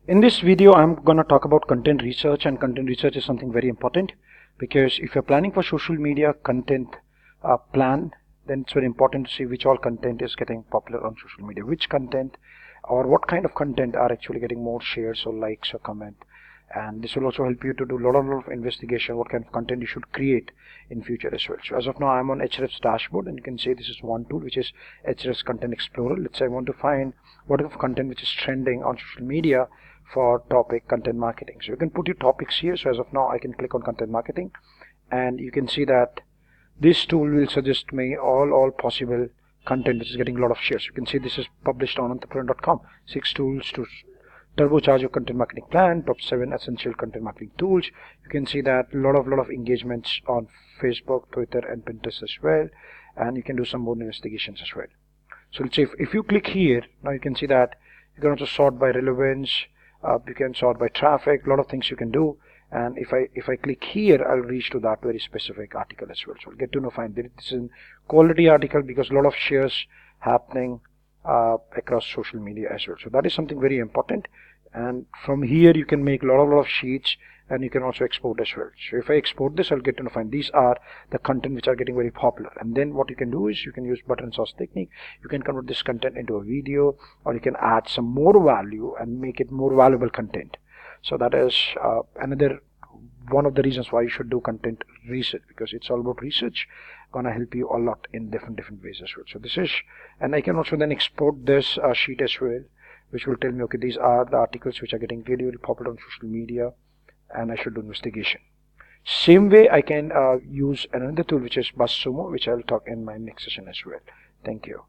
In this video, I'm going to talk about content research, and content research is something very important because if you're planning for social media content plan, then it's very important to see which all content is getting popular on social media, which content or what kind of content are actually getting more shares or likes or comment. And this will also help you to do a lot of investigation what kind of content you should create in future as well. So as of now, I'm on Ahrefs dashboard, and you can see this is one tool, which is Ahrefs Content Explorer. Let's say I want to find what kind of content which is trending on social media for topic content marketing. So you can put your topics here. So as of now, I can click on content marketing, and you can see that this tool will suggest me all possible content which is getting a lot of shares. You can see this is published on entrepreneur.com. 6 tools to turbocharge your content marketing plan, top 7 essential content marketing tools. You can see that a lot of engagements on Facebook, Twitter, and Pinterest as well, and you can do some more investigations as well. So let's say if you click here, now you can see that you can also sort by relevance, you can sort by traffic, a lot of things you can do. And if I click here, I'll reach to that very specific article as well. So I'll get to know find this is a quality article because a lot of shares happening across social media as well. So that is something very important, and from here you can make a lot of sheets, and you can also export as well. So if I export this, I'll get to know find these are the content which are getting very popular. And then what you can do is you can use button sauce technique. You can convert this content into a video, or you can add some more value and make it more valuable content. So that is another one of the reasons why you should do content research, because it's all about research, gonna help you a lot in different ways as well. So this is, and I can also then export this sheet as well, which will tell me, okay, these are the articles which are getting really popular on social media, and I should do investigation. Same way I can use another tool which is BuzzSumo, which I'll talk in my next session as well. Thank you.